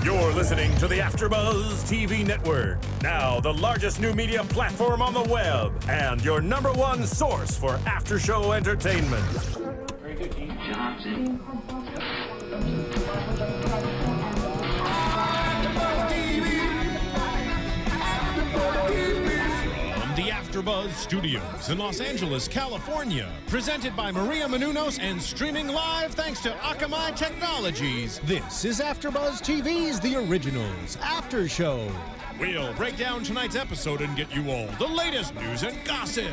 You're listening to the AfterBuzz TV network, now the largest new media platform on the web, and your #1 source for after-show entertainment. Very good, Dean. Johnson. The AfterBuzz Studios in Los Angeles, California. Presented by Maria Menounos and streaming live thanks to Akamai Technologies. This is AfterBuzz TV's The Originals After Show. We'll break down tonight's episode and get you all the latest news and gossip.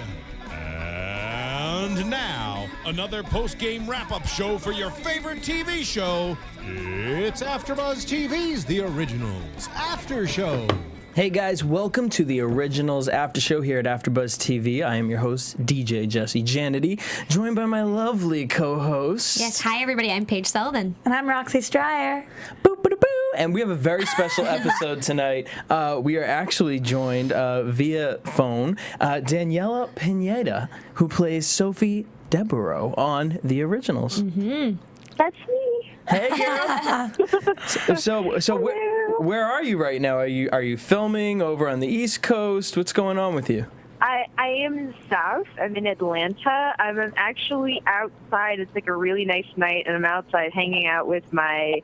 And now, another post-game wrap-up show for your favorite TV show. It's AfterBuzz TV's The Originals After Show. Hey guys, welcome to the Originals After Show here at AfterBuzz TV. I am your host, DJ Jesse Janedy, joined by my lovely co-host. Yes, hi everybody, I'm Paige Sullivan. And I'm Roxy Striar. Boop, boop, boop. And we have a very special episode tonight. We are actually joined via phone, Daniella Pineda, who plays Sophie Deveraux on The Originals. Mm-hmm. That's me. Hey, girl. So where are you right now? Are you filming over on the East Coast? What's going on with you? I am in the South. I'm in Atlanta. I'm actually outside. It's like a really nice night, and I'm outside hanging out with my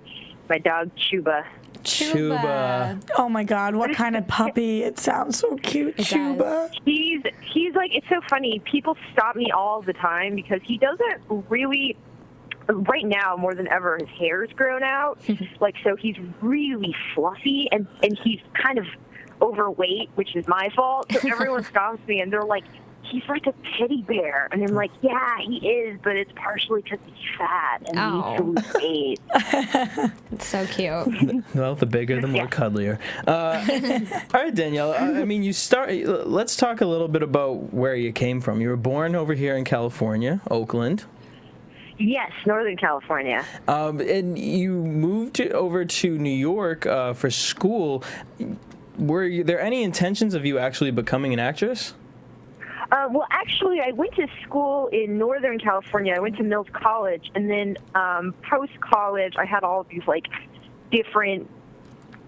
dog, Chuba. Chuba. Oh my God, what kind of puppy? It sounds so cute, Chuba. He's like, it's so funny. People stop me all the time because he doesn't really... Right now, more than ever, his hair's grown out. So he's really fluffy, and he's kind of overweight, which is my fault. So everyone stops me, and they're like, he's like a teddy bear. And I'm like, yeah, he is, but it's partially because he's fat and needs to lose weight. It's so cute. Well, the bigger, the more cuddlier. All right, Danielle, I mean, let's talk a little bit about where you came from. You were born over here in California, Oakland. Yes, Northern California. And you moved over to New York for school. Were there any intentions of you actually becoming an actress? Well, actually, I went to school in Northern California. I went to Mills College, and then post-college, I had all of these, different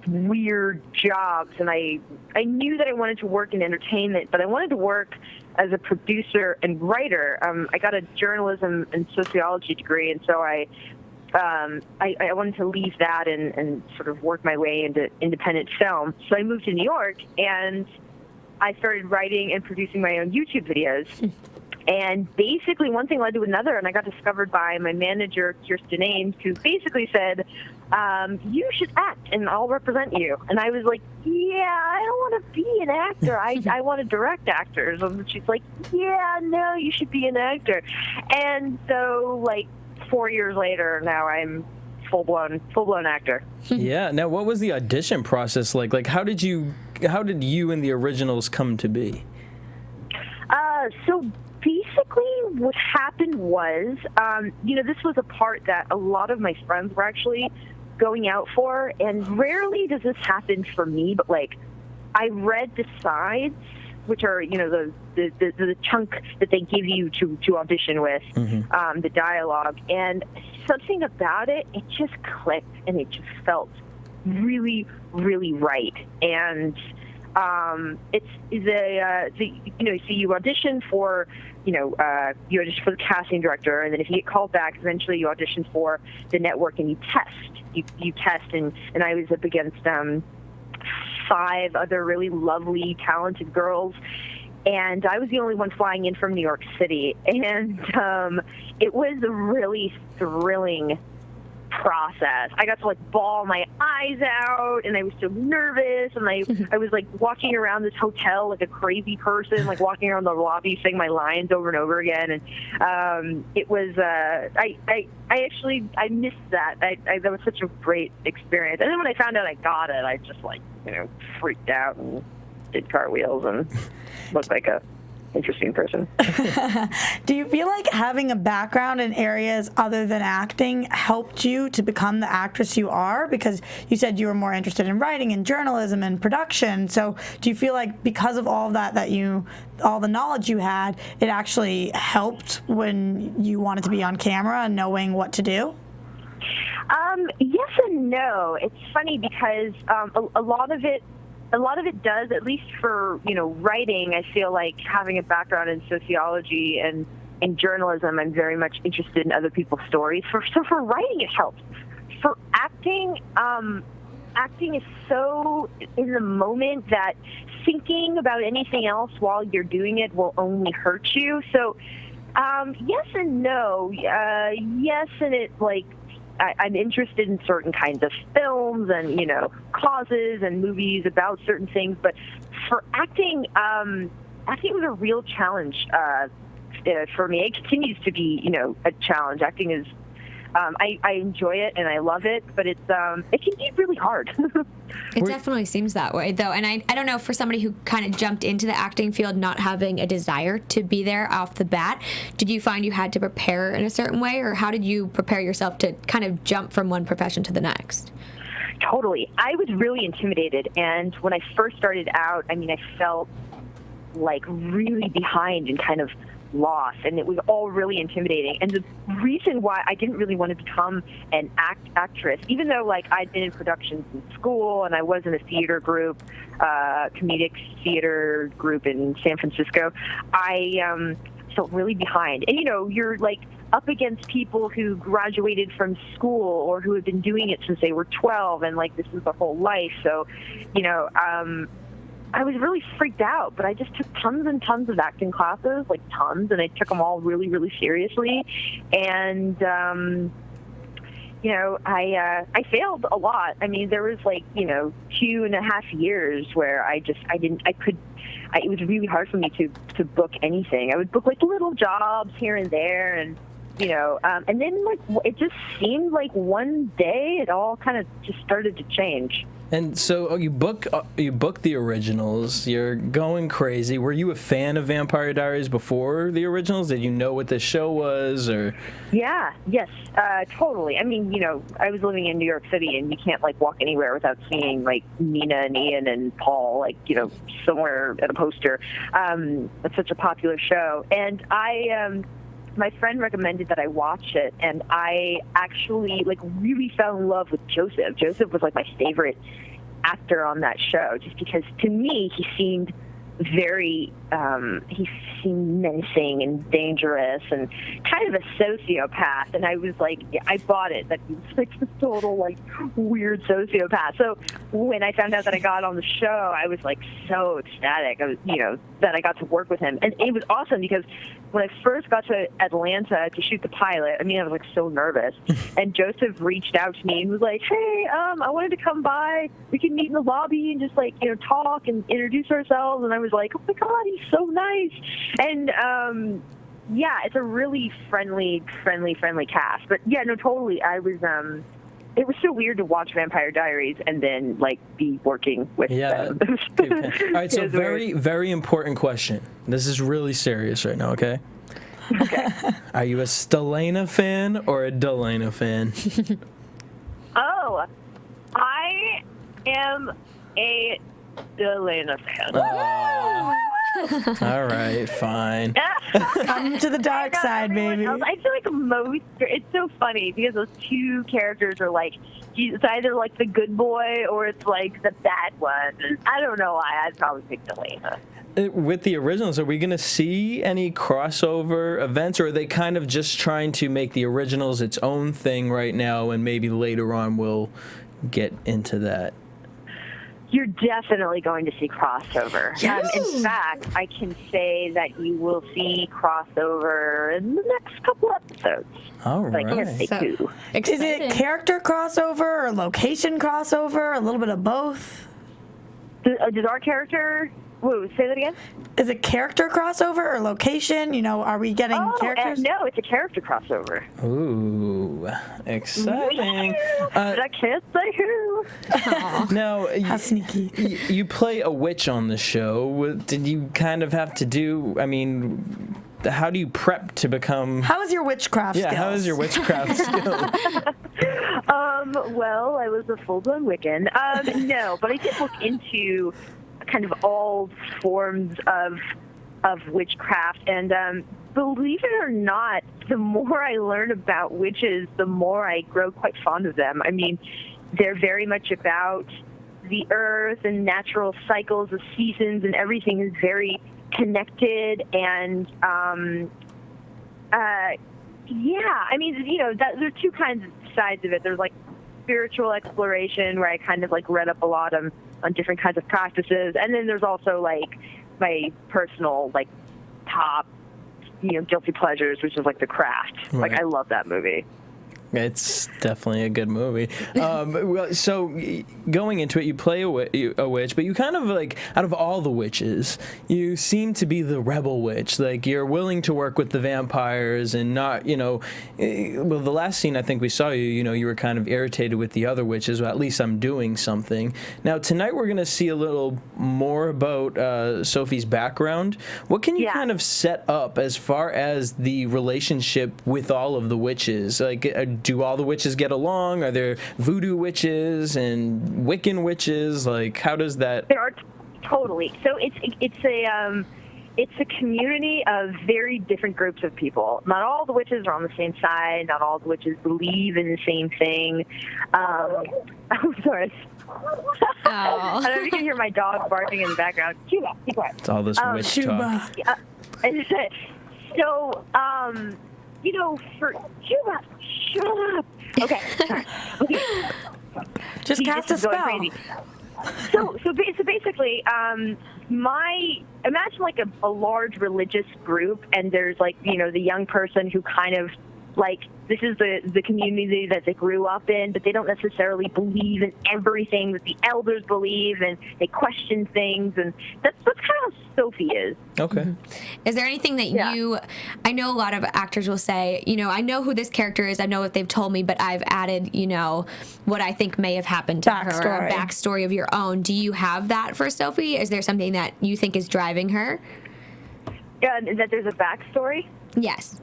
weird jobs, and I knew that I wanted to work in entertainment, but I wanted to work as a producer and writer. I got a journalism and sociology degree, and so I wanted to leave that and sort of work my way into independent film. So I moved to New York, and I started writing and producing my own YouTube videos. And basically, one thing led to another, and I got discovered by my manager, Jesse Janedy, who basically said, you should act, and I'll represent you. And I was like, yeah, I don't want to be an actor. I want to direct actors. And she's like, yeah, no, you should be an actor. And so, 4 years later, now I'm full-blown actor. Yeah. Now, what was the audition process like? How did you and The Originals come to be? So basically what happened was, this was a part that a lot of my friends were actually going out for, and rarely does this happen for me, but I read the sides, which are, the chunk that they give you to audition with, the dialogue, and something about it just clicked, and it just felt really, really right. And so you audition for, you audition for the casting director, and then if you get called back, eventually you audition for the network and you test. You test, and I was up against 5 other really lovely, talented girls, and I was the only one flying in from New York City, and it was a really thrilling process. I got to bawl my eyes out, and I was so nervous, and I was walking around this hotel like a crazy person, walking around the lobby saying my lines over and over again, and it was I missed that. That was such a great experience. And then when I found out I got it, I just freaked out and did cartwheels and looked like a interesting person. Do you feel like having a background in areas other than acting helped you to become the actress you are? Because you said you were more interested in writing and journalism and production. So do you feel like because of all of that, all the knowledge you had, it actually helped when you wanted to be on camera and knowing what to do? Yes and no. It's funny because a lot of it does, at least for, writing. I feel like having a background in sociology and in journalism, I'm very much interested in other people's stories. So for writing, it helps. For acting, acting is so in the moment that thinking about anything else while you're doing it will only hurt you. So yes and no. Yes, and it I'm interested in certain kinds of films and causes and movies about certain things. But for acting, acting was a real challenge for me. It continues to be a challenge. Acting is. I enjoy it and I love it, but it can be really hard. It definitely seems that way, though. And I don't know, for somebody who kind of jumped into the acting field not having a desire to be there off the bat, did you find you had to prepare in a certain way, or how did you prepare yourself to kind of jump from one profession to the next? Totally. I was really intimidated, and when I first started out, I felt like really behind and kind of lost, and it was all really intimidating. And the reason why I didn't really want to become an actress, even though I'd been in productions in school and I was in a theater group, comedic theater group in San Francisco, I felt really behind. And you're up against people who graduated from school or who have been doing it since they were 12, and this is their whole life. So I was really freaked out, but I just took tons and tons of acting classes, tons, and I took them all really, really seriously. And, I failed a lot. There was 2.5 years where it was really hard for me to book anything. I would book little jobs here and there, and and then it just seemed like one day it all kind of just started to change. And so you book the originals. You're going crazy. Were you a fan of Vampire Diaries before the originals? Did you know what the show was, or? Yeah. Yes. Totally. I was living in New York City, and you can't walk anywhere without seeing Nina and Ian and Paul somewhere at a poster. It's such a popular show, and my friend recommended that I watch it, and I actually really fell in love with Joseph. Joseph was my favorite actor on that show, just because to me he seemed he seemed menacing and dangerous and kind of a sociopath. And I was I bought it, that he was this total weird sociopath. So when I found out that I got on the show, I was so ecstatic. I was, that I got to work with him, and it was awesome because when I first got to Atlanta to shoot the pilot, I was so nervous. And Joseph reached out to me and was hey, I wanted to come by. We can meet in the lobby and just talk and introduce ourselves. And I was oh my God, he's so nice. And yeah, it's a really friendly cast. But yeah, no, totally. I was it was so weird to watch Vampire Diaries and then be working with them. All right, so very, very important question. This is really serious right now, okay? Okay. Are you a Stelena fan or a Delena fan? Oh, I am a Delena fan. All right, fine. Come to the dark side, baby. I feel it's so funny because those two characters are it's either the good boy or it's the bad one. And I don't know why. I'd probably pick Delena. With the originals, are we going to see any crossover events, or are they kind of just trying to make the originals its own thing right now, and maybe later on we'll get into that? You're definitely going to see crossover. Yes. In fact, I can say that you will see crossover in the next couple episodes. All right. Is it character crossover or location crossover? A little bit of both? Does our character... Whoa, say that again? Is it character crossover or location? Are we getting characters? No, it's a character crossover. Ooh, exciting. But I can't say who. Now, how sneaky. You play a witch on the show. Did you kind of have to do, how do you prep to become... How is your witchcraft skills? Yeah, how is your witchcraft skills? Well, I was a full-blown Wiccan. No, but I did look into kind of all forms of witchcraft, and believe it or not, the more I learn about witches, the more I grow quite fond of them. I mean, they're very much about the earth and natural cycles of seasons, and everything is very connected. And yeah, I mean, you know, there are two kinds of sides of it. There's like spiritual exploration, where I kind of like read up a lot on different kinds of practices, and then there's also like my personal like top, you know, guilty pleasures, which is like The Craft. Right. Like, I love that movie. It's definitely a good movie. Well, so going into it, you play a witch, but you kind of like, out of all the witches, you seem to be the rebel witch. Like, you're willing to work with the vampires and not, you know, well, the last scene I think we saw you, you know, you were kind of irritated with the other witches. Well, at least I'm doing something. Now, tonight we're going to see a little more about Sophie's background. What can you kind of set up as far as the relationship with all of the witches? Like, do all the witches get along? Are there voodoo witches and Wiccan witches? Like, how does that? There are totally. So it's a community of very different groups of people. Not all the witches are on the same side. Not all the witches believe in the same thing. I'm sorry. I don't know if you can hear my dog barking in the background. Cuba, be quiet. It's all this witch talk. So, you know, for Cuba, shut up. Okay, sorry. Okay. Just cast a spell. So basically, imagine like a large religious group, and there's like, you know, the young person who kind of like, this is the community that they grew up in, but they don't necessarily believe in everything that the elders believe, and they question things, and that's kind of how Sophie is. Okay. Is there anything that I know a lot of actors will say, you know, I know who this character is, I know what they've told me, but I've added, you know, what I think may have happened to her, a backstory of your own. Do you have that for Sophie? Is there something that you think is driving her? Yeah, that there's a backstory? Yes.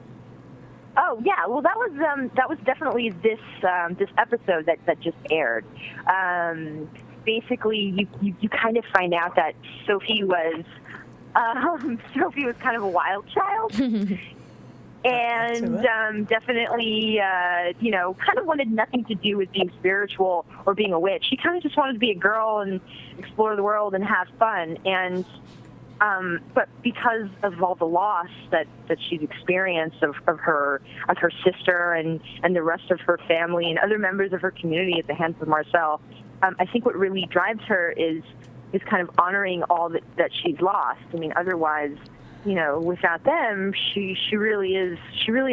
Oh yeah, well that was definitely this episode that just aired. Basically, you kind of find out that Sophie was kind of a wild child, and definitely you know, kind of wanted nothing to do with being spiritual or being a witch. She kind of just wanted to be a girl and explore the world and have fun. And but because of all the loss that she's experienced of her sister and the rest of her family and other members of her community at the hands of Marcel, I think what really drives her is kind of honoring all that she's lost. I mean, otherwise, you know, without them, she really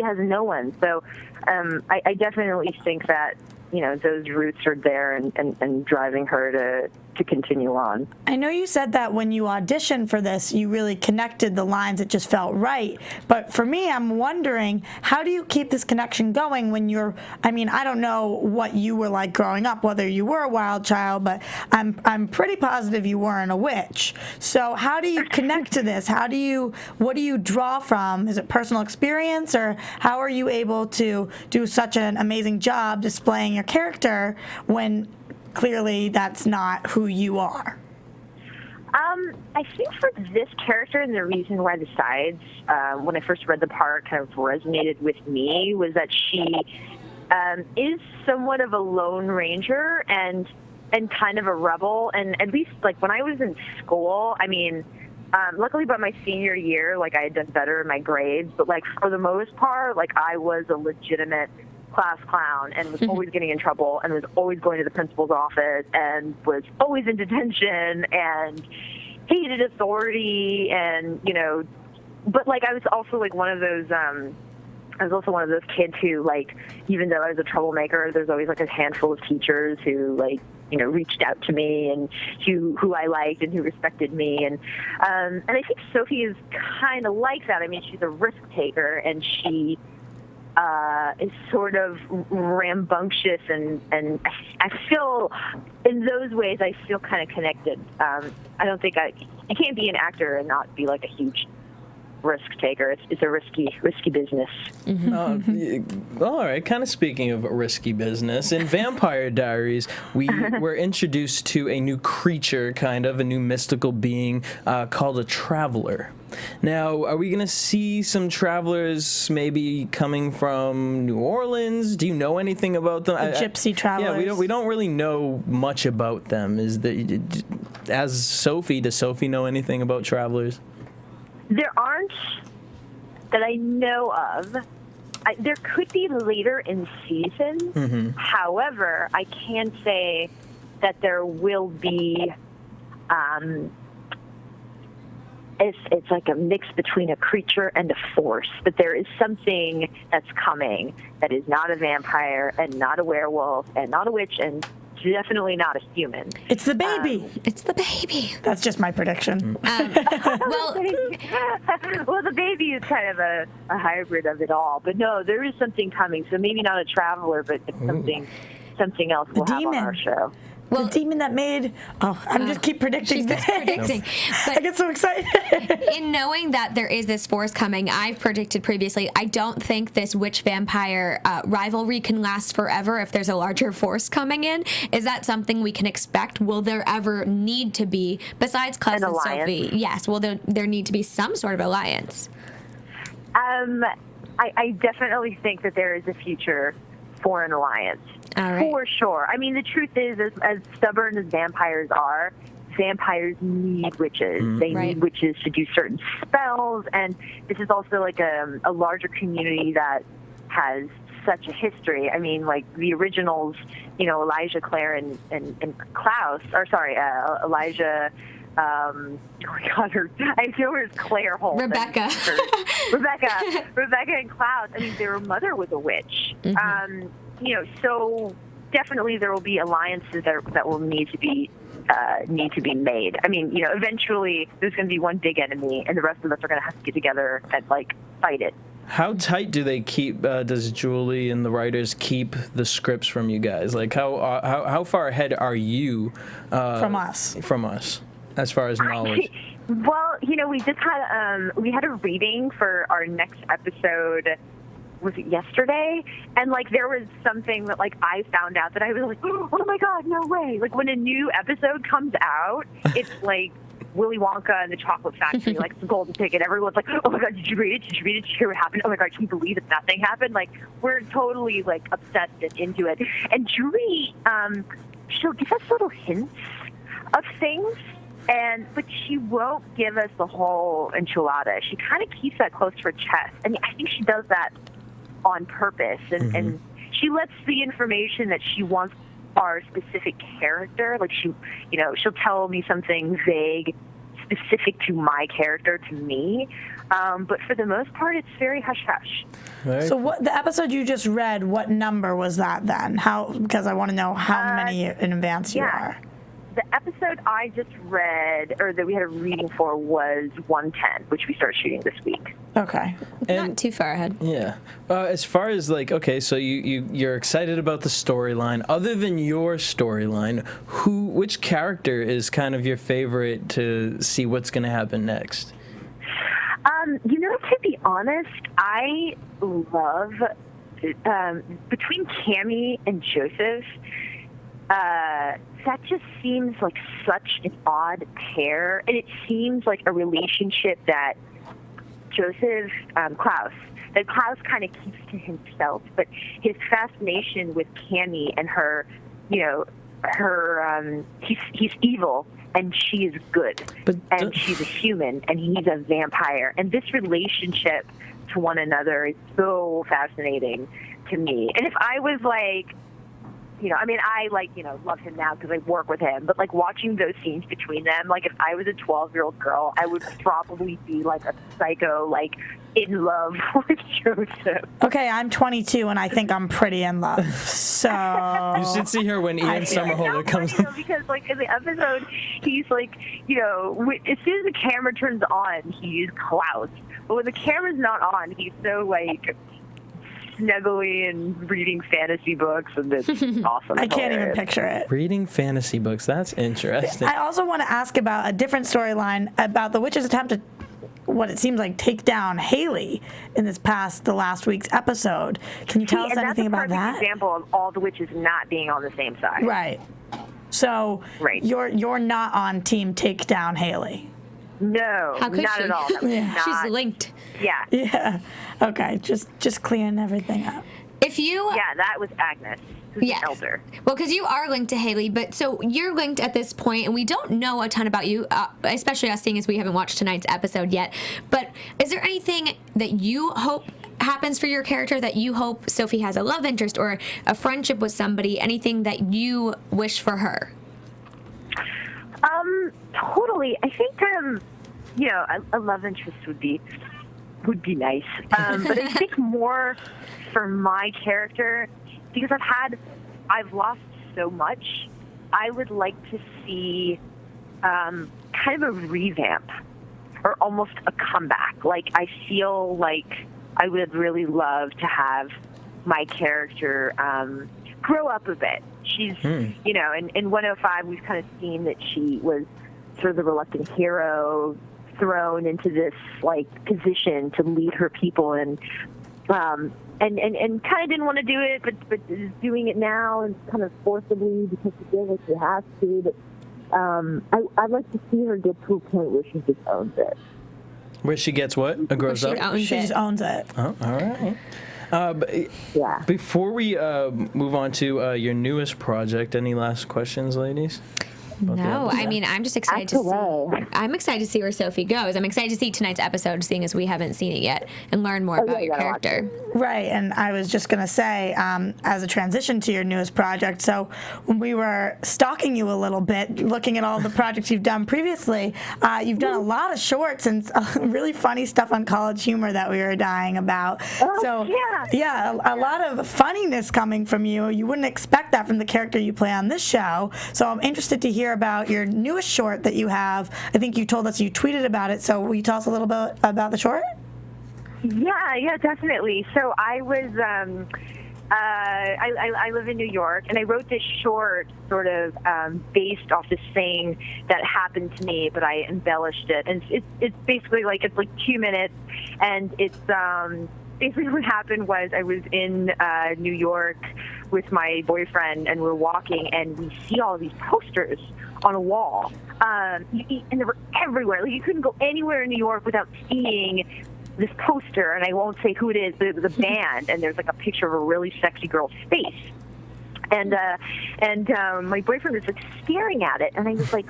has no one. So I definitely think that, you know, those roots are there and driving her to continue on. I know you said that when you auditioned for this, you really connected the lines. It just felt right. But for me, I'm wondering, how do you keep this connection going when you're, I mean, I don't know what you were like growing up, whether you were a wild child, but I'm pretty positive you weren't a witch. So how do you connect to this? What do you draw from? Is it personal experience, or how are you able to do such an amazing job displaying your character when clearly that's not who you are? I think for this character, and the reason why the sides, when I first read the part, kind of resonated with me, was that she is somewhat of a lone ranger and kind of a rebel. And at least, like, when I was in school, I mean, luckily by my senior year, like, I had done better in my grades, but, like, for the most part, like, I was a legitimate class clown and was always getting in trouble and was always going to the principal's office and was always in detention and hated authority, and, you know, but, like, I was also like one of those kids who, like, even though I was a troublemaker, there's always like a handful of teachers who, like, you know, reached out to me and who I liked and who respected me, and I think Sophie is kind of like that. I mean, she's a risk taker, and she is sort of rambunctious, and I feel, in those ways, I feel kind of connected. I don't think you can't be an actor and not be like a huge risk taker. It's a risky business. All right, kind of speaking of risky business, in Vampire Diaries, we were introduced to a new creature, kind of, a new mystical being called a traveler. Now, are we going to see some travelers maybe coming from New Orleans? Do you know anything about them? Gypsy travelers. Yeah, we don't really know much about them. As Sophie, does Sophie know anything about travelers? There aren't that I know of. There could be later in season. Mm-hmm. However, I can say that there will be. It's like a mix between a creature and a force. But there is something that's coming that is not a vampire and not a werewolf and not a witch and definitely not a human. It's the baby. It's the baby. That's just my prediction. Well, well, the baby is kind of a hybrid of it all. But no, there is something coming. So maybe not a traveler, but it's something else we'll have on our show. Well, the demon that made. Oh, I'm just keep predicting. She's just predicting. I get so excited. In knowing that there is this force coming, I've predicted previously, I don't think this witch-vampire rivalry can last forever if there's a larger force coming in. Is that something we can expect? Will there ever need to be, besides Cless and Sophie? Yes, will there need to be some sort of alliance? I definitely think that there is a future for an alliance. All right. For sure. I mean, the truth is, as stubborn as vampires are, vampires need witches. They need witches to do certain spells, and this is also like a larger community that has such a history. I mean, like the originals, Elijah, Claire, and Klaus, Elijah. Oh my God, I feel her Claire Holt. Rebecca. Rebecca and Klaus. I mean, their mother was a witch. Mm-hmm. So definitely there will be alliances that will need to be made. I mean, eventually there's going to be one big enemy, and the rest of us are going to have to get together and fight it. How tight do they keep? Does Julie and the writers keep the scripts from you guys? Like how far ahead are you from us? As far as knowledge. Well, we just had we had a reading for our next episode. Was it yesterday? And there was something that I found out that I was like, oh my God, no way! Like when a new episode comes out, it's like Willy Wonka and the Chocolate Factory, like the golden ticket. Everyone's like, oh my God, did you read it? Did you read it? Did you hear what happened? Oh my God, can you believe that nothing happened? We're totally obsessed and into it. And Julie, she'll give us little hints of things. But she won't give us the whole enchilada. She kind of keeps that close to her chest. I mean, I think she does that on purpose. And she lets the information that she wants our specific character. She'll tell me something vague, specific to my character, to me. But for the most part, it's very hush-hush. Right. So what the episode you just read, what number was that then? Because I want to know how many in advance you are. The episode I just read, or that we had a reading for, was 110, which we start shooting this week. Okay. Not too far ahead. Yeah. As far as so you're excited about the storyline. Other than your storyline, which character is kind of your favorite to see what's going to happen next? To be honest, I love between Cammie and Joseph. That just seems like such an odd pair, and it seems like a relationship that Klaus kind of keeps to himself, but his fascination with Cammie and her, he's evil and she is good, and she's a human and he's a vampire, and this relationship to one another is so fascinating to me. And if I was I love him now because I work with him, but watching those scenes between them, if I was a 12-year-old girl, I would probably be a psycho, in love with Joseph. Okay, I'm 22 and I think I'm pretty in love. So you should see her when Ian Somerhalder comes on. Because in the episode, he's as soon as the camera turns on, he's Klaus. But when the camera's not on, he's so snuggly and reading fantasy books, and it's awesome. I can't even picture it. Reading fantasy books, that's interesting. I also want to ask about a different storyline about the witch's attempt to what it seems like take down Haley in the last week's episode. Can you tell us anything about that? That's a perfect example of all the witches not being on the same side. Right. So you're not on team take down Haley. No, How could not she? at all. That was not, She's linked. Yeah. Yeah. Okay. Just clearing everything up. If you Yeah, that was Agnes, who's Yes. an elder. Well, because you are linked to Haley, but so you're linked at this point, and we don't know a ton about you, especially us seeing as we haven't watched tonight's episode yet. But is there anything that you hope happens for your character, that you hope Sophie has a love interest or a friendship with somebody, anything that you wish for her? Totally. I think, a love interest would be nice. But I think more for my character, because I've lost so much, I would like to see kind of a revamp or almost a comeback. Like, I feel like I would really love to have my character grow up a bit. She's, in 105, we've kind of seen that she was sort of the reluctant hero thrown into this, like, position to lead her people and kind of didn't want to do it, but is doing it now and kind of forcibly because she feels like she has to. But I'd like to see her get to a point where she just owns it. Where she gets what? A grows up? She just owns it. Oh, all right. Yeah. Before we move on to your newest project, any last questions, ladies? No, I mean, I'm just excited to see. I'm excited to see where Sophie goes. I'm excited to see tonight's episode, seeing as we haven't seen it yet, and learn more about your character. Right, and I was just going to say, as a transition to your newest project, so when we were stalking you a little bit, looking at all the projects you've done previously, you've done a lot of shorts and really funny stuff on College Humor that we were dying about. Oh, so, yeah. a lot of funniness coming from you. You wouldn't expect that from the character you play on this show. So I'm interested to hear about your newest short that you have. I think you told us you tweeted about it, so will you tell us a little bit about the short? Yeah, definitely. So I was, I live in New York, and I wrote this short sort of based off this thing that happened to me, but I embellished it. And it's basically like, it's like 2 minutes, and it's basically what happened was I was in New York with my boyfriend, and we're walking, and we see all these posters on a wall, and they were everywhere. Like, you couldn't go anywhere in New York without seeing this poster, and I won't say who it is, but it was a band, and there's like a picture of a really sexy girl's face. And my boyfriend was like staring at it, and I was like,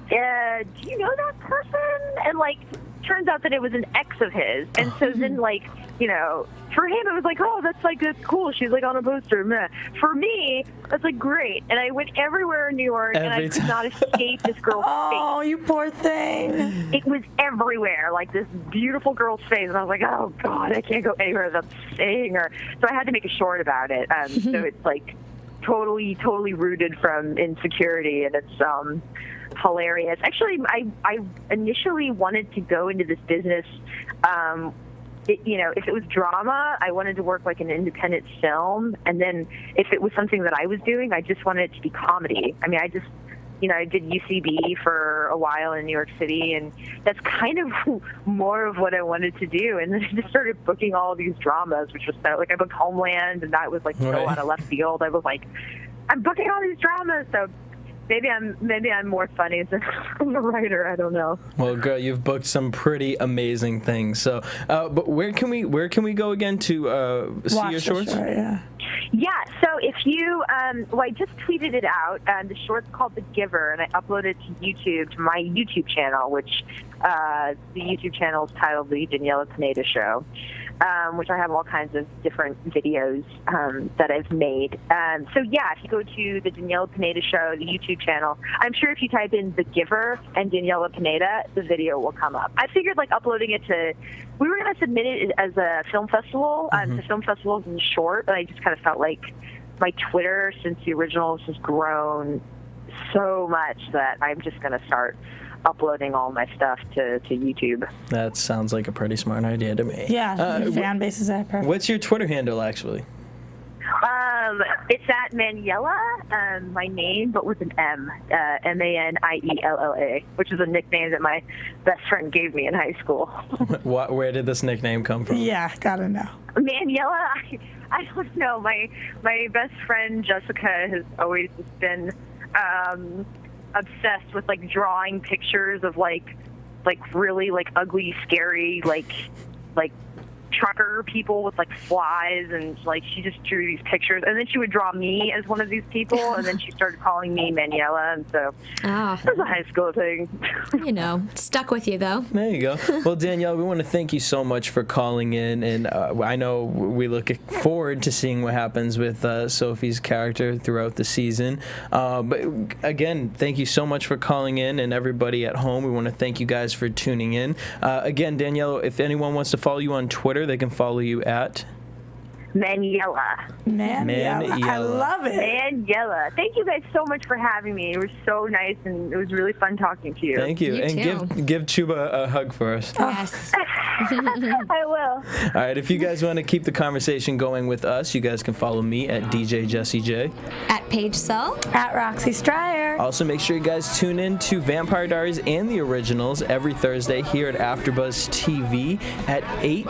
do you know that person? And like, turns out that it was an ex of his. And so then, like, for him it was like, oh, that's cool, she's like on a poster. Meh. For me, that's like great. And I went everywhere in New York, and I could not escape this girl's face. Oh, you poor thing. It was everywhere, like this beautiful girl's face, and I was like, oh God, I can't go anywhere without seeing her. So I had to make a short about it. So it's like totally rooted from insecurity, and it's hilarious. Actually, I initially wanted to go into this business. If it was drama, I wanted to work like an independent film, and then if it was something that I was doing, I just wanted it to be comedy. I mean, I did UCB for a while in New York City, and that's kind of more of what I wanted to do. And then I just started booking all of these dramas, which was so, like, I booked Homeland, and that was like so out of left field. I was like, I'm booking all these dramas, so maybe I'm more funny than I'm a writer. I don't know. Well, girl, you've booked some pretty amazing things. So, but where can we go again to see Watch your the shorts? short, yeah. Yeah, so if you, I just tweeted it out. The short's called The Giver, and I uploaded it to YouTube, to my YouTube channel, which the YouTube channel is titled The Daniella Pineda Show, which I have all kinds of different videos that I've made. So yeah, if you go to the Daniella Pineda Show, the YouTube channel, I'm sure if you type in The Giver and Daniella Pineda, the video will come up. I figured like uploading it to, we were going to submit it as a film festival, to film festivals in short, but I just kind of felt like my Twitter since the originals has grown so much that I'm just going to start uploading all my stuff to YouTube. That sounds like a pretty smart idea to me. Yeah, the fan base is that perfect. What's your Twitter handle, actually? It's at Maniella, my name, but with an M, Maniella, which is a nickname that my best friend gave me in high school. Where did this nickname come from? Yeah, gotta know. Maniella, I don't know. My best friend Jessica has always just been obsessed with like drawing pictures of like really like ugly, scary like trucker people with like flies, and like she just drew these pictures, and then she would draw me as one of these people, and then she started calling me Maniella, and so it was a high school thing. Stuck with you though. There you go. Well, Danielle, we want to thank you so much for calling in, and I know we look forward to seeing what happens with Sophie's character throughout the season. But again, thank you so much for calling in, and everybody at home, we want to thank you guys for tuning in. Again, Danielle, if anyone wants to follow you on Twitter, they can follow you at Maniella. I love it. Maniella. Thank you guys so much for having me. It was so nice, and it was really fun talking to you. Thank you. You And too. give Chuba a hug for us. Yes. I will. All right, if you guys want to keep the conversation going with us, you guys can follow me at DJ Jesse J. At Paige Sullivan. At Roxy Striar. Also, make sure you guys tune in to Vampire Diaries and The Originals every Thursday here at AfterBuzz TV at 8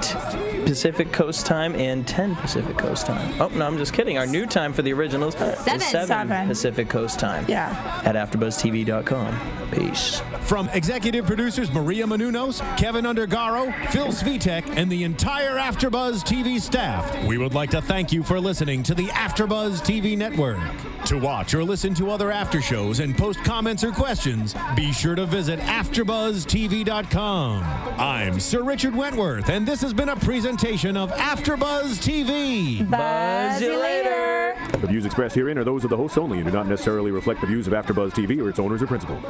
Pacific Coast Time and 10 Pacific Coast Time. Oh, no, I'm just kidding. Our new time for The Originals is 7 Pacific Coast Time. Yeah. At AfterBuzzTV.com. Peace. From executive producers Maria Menounos, Kevin Undergaro, Phil Svitek, and the entire AfterBuzz TV staff, we would like to thank you for listening to the AfterBuzz TV network. To watch or listen to other after shows and post comments or questions, be sure to visit AfterBuzzTV.com. I'm Sir Richard Wentworth, and this has been a presentation of AfterBuzz TV. Buzz you later. The views expressed herein are those of the hosts only and do not necessarily reflect the views of AfterBuzz TV or its owners or principals.